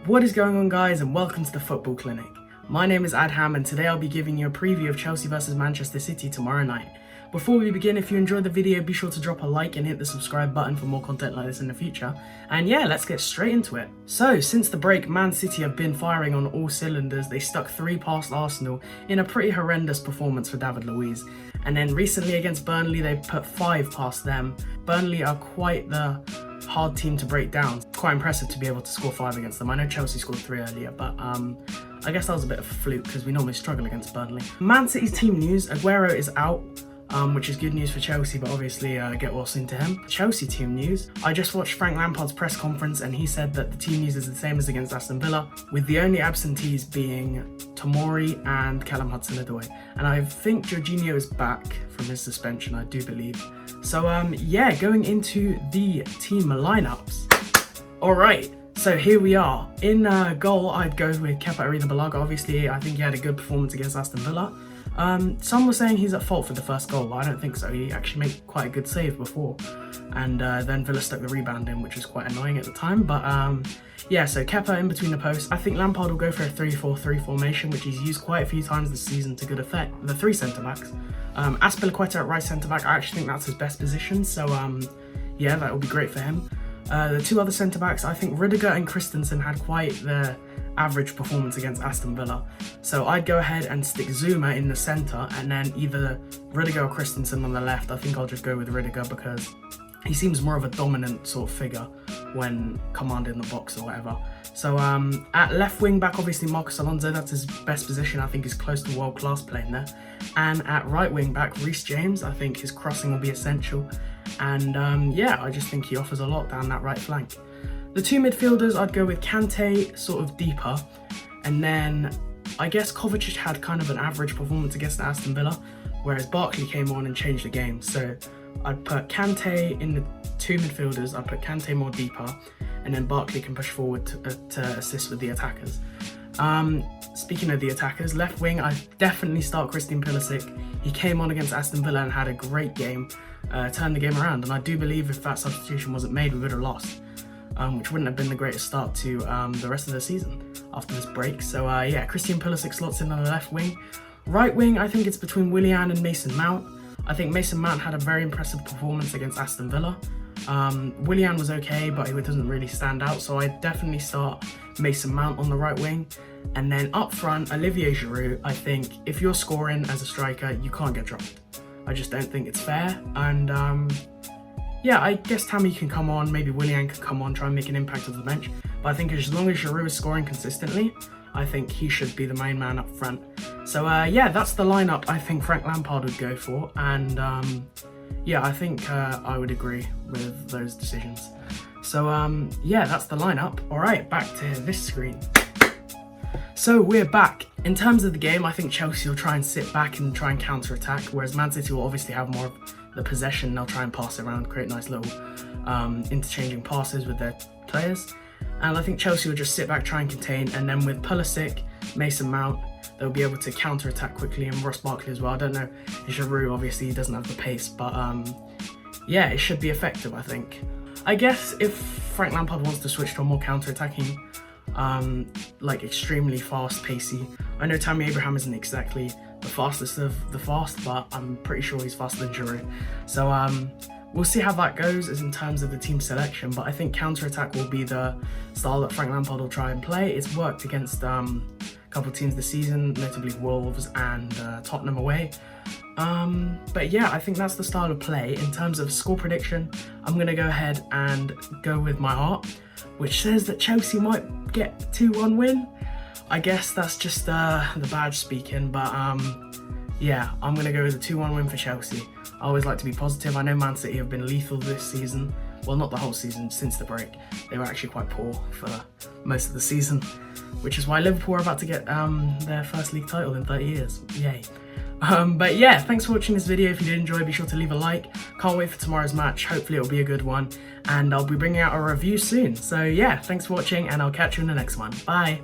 What is going on, guys, and welcome to the Football Clinic. My name is Adham, and today I'll be giving you a preview of Chelsea vs Manchester City tomorrow night. Before we begin, if you enjoyed the video, be sure to drop a like and hit the subscribe button for more content like this in the future. And yeah, let's get straight into it. So, since the break, Man City have been firing on all cylinders. They stuck 3 past Arsenal in a pretty horrendous performance for David Luiz. And then recently against Burnley, they put 5 past them. Burnley are quite the hard team to break down. Quite impressive to be able to score 5 against them. I know Chelsea scored 3 earlier, but I guess that was a bit of a fluke because we normally struggle against Burnley. Man City's team news: Aguero is out, which is good news for Chelsea, but obviously get what's into him. Chelsea team news: I just watched Frank Lampard's press conference and he said that the team news is the same as against Aston Villa, with the only absentees being Tomori and Callum Hudson-Odoi. And I think Jorginho is back from his suspension, I do believe. So yeah, going into the team lineups. Alright, so here we are. In goal, I'd go with Kepa Arrizabalaga. Obviously, I think he had a good performance against Aston Villa. Some were saying he's at fault for the first goal, but I don't think so. He actually made quite a good save before. And then Villa stuck the rebound in, which was quite annoying at the time. But yeah, so Kepa in between the posts. I think Lampard will go for a 3-4-3 formation, which he's used quite a few times this season to good effect. The 3 centre-backs. Azpilicueta at right centre-back, I actually think that's his best position. So yeah, that would be great for him. The 2 other centre-backs, I think Rudiger and Christensen had quite the average performance against Aston Villa. So I'd go ahead and stick Zuma in the centre and then either Rudiger or Christensen on the left. I think I'll just go with Rudiger because he seems more of a dominant sort of figure when commanding the box or whatever. So at left wing back, obviously Marcos Alonso, that's his best position. I think he's close to world class playing there. And at right wing back, Reece James, I think his crossing will be essential. And yeah, I just think he offers a lot down that right flank. The 2 midfielders, I'd go with Kante sort of deeper. And then I guess Kovacic had kind of an average performance against Aston Villa, whereas Barkley came on and changed the game. So I'd put Kante in the 2 midfielders, I'd put Kante more deeper, and then Barkley can push forward to assist with the attackers. Speaking of the attackers, left wing, I definitely start Christian Pulisic. He came on against Aston Villa and had a great game, turned the game around, and I do believe if that substitution wasn't made, we would have lost, which wouldn't have been the greatest start to the rest of the season after this break. So yeah, Christian Pulisic slots in on the left wing. Right wing, I think it's between Willian and Mason Mount. I think Mason Mount had a very impressive performance against Aston Villa. Willian was okay, but he doesn't really stand out, so I definitely start Mason Mount on the right wing. And then up front, Olivier Giroud. I think if you're scoring as a striker, you can't get dropped. I just don't think it's fair. And yeah, I guess Tammy can come on, maybe Willian can come on, try and make an impact on the bench. But I think as long as Giroud is scoring consistently, I think he should be the main man up front. So yeah, that's the lineup I think Frank Lampard would go for. And yeah, I think I would agree with those decisions. So yeah, that's the lineup. All right, back to this screen. So we're back. In terms of the game, I think Chelsea will try and sit back and try and counter-attack, whereas Man City will obviously have more of the possession. They'll try and pass it around, create nice little interchanging passes with their players. And I think Chelsea will just sit back, try and contain, and then with Pulisic, Mason Mount, they'll be able to counter-attack quickly, and Ross Barkley as well. I don't know, Giroud, obviously he doesn't have the pace, but yeah, it should be effective, I think. I guess if Frank Lampard wants to switch to a more counter-attacking, like extremely fast, pacey. I know Tammy Abraham isn't exactly the fastest of the fast, but I'm pretty sure he's faster than Giroud. So we'll see how that goes as in terms of the team selection, but I think counter-attack will be the style that Frank Lampard will try and play. It's worked against a couple of teams this season, notably Wolves and Tottenham away. But yeah, I think that's the style of play. In terms of score prediction, I'm going to go ahead and go with my heart, which says that Chelsea might get 2-1 win. I guess that's just the badge speaking, but yeah, I'm going to go with a 2-1 win for Chelsea. I always like to be positive. I know Man City have been lethal this season. Well, not the whole season, since the break. They were actually quite poor for most of the season, which is why Liverpool are about to get their first league title in 30 years. Yay. But yeah, thanks for watching this video. If you did enjoy, be sure to leave a like. Can't wait for tomorrow's match. Hopefully it'll be a good one. And I'll be bringing out a review soon. So yeah, thanks for watching and I'll catch you in the next one. Bye.